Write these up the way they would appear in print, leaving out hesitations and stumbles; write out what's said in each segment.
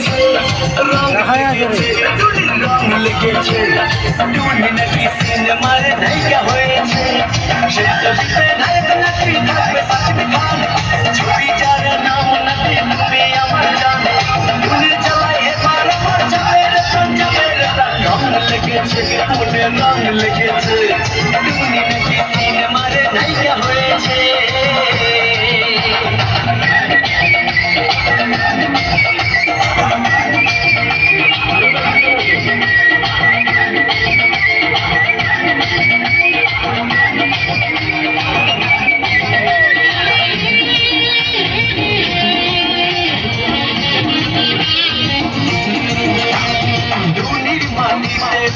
লেগেছে রং লেগেছে টুনি নাকি সিনেমার নায়িকা হয়েছে সেই ছবিতে নায়ক নাকি থাকবে সাকিব খান ছবিটার নাম নাকি তুমি আমার জান টুনির জ্বালায় এবার আমার চাপের রং লেগেছে মনে রং লেগেছে টুনি নাকি সিনেমার নায়িকা হয়েছে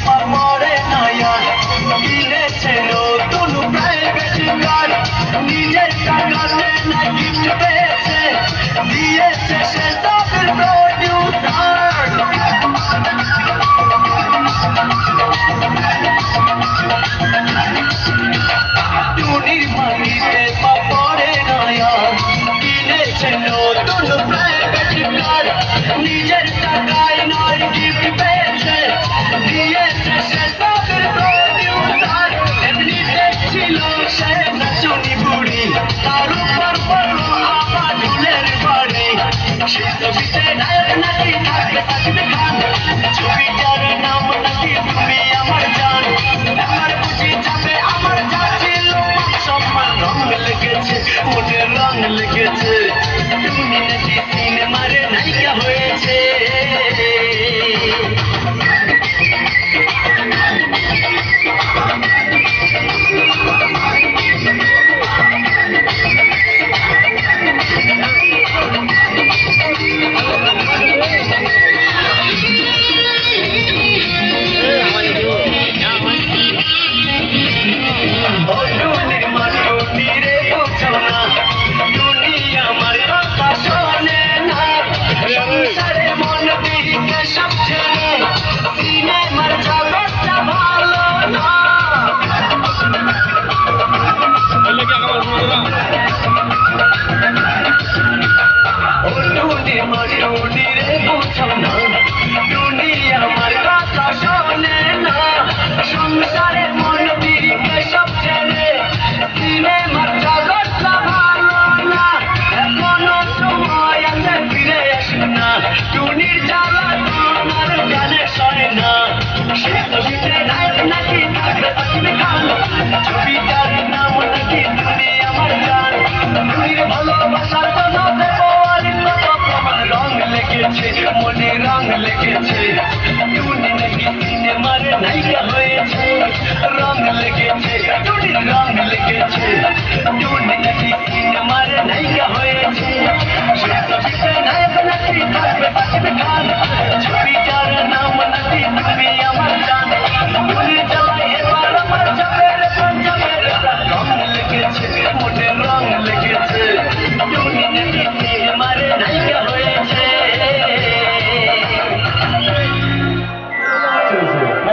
পরে নয়া কিনেছে নতুন প্রাইভেট কার নিজের টাকাতে না গিফট পেয়েছে দিয়েছে সে সবের প্রডিউসার টুনির মাটিতে পরে নয়া কিনেছে নতুন প্রাইভেট কার নিজের টাকায় নয় গিফট পেয়েছে দিয়েছে সে সবের প্রডিউসার এমনিতে ছিল সে নাচুনি বুড়ি তার উপর পড়লো আবার ঢুলের বাড়ি সেই ছবিতে নায়ক নাকি থাকবে সাকিব খান ছবিটার নাম নাকি তুমি আমার জান আমার বুঝি যাবে আমার যা ছিল সম্মান রং লেগেছে মনে রং লেগেছে তুমি নাকি সিনেমার নায়িকা হয়েছে সংসারে মন দিকে সব ছেড়ে সিনেমার জগৎটা ভালো না এখনো সময় আছে ফিরে আসুন না টুনির জ্বালা তোমার গানে সয় না সেই ছবিতে নায়ক নাকি থাকবে সাকিব খান ছবিটার নাম নাকি তুমি আমার জান টুনির ভালোবাসার জন্য দেবো তোমার রং লেগেছে মনে রং লেগেছে টুনি নাকি সিনেমার নায়িকা হয়েছে রং লেগেছে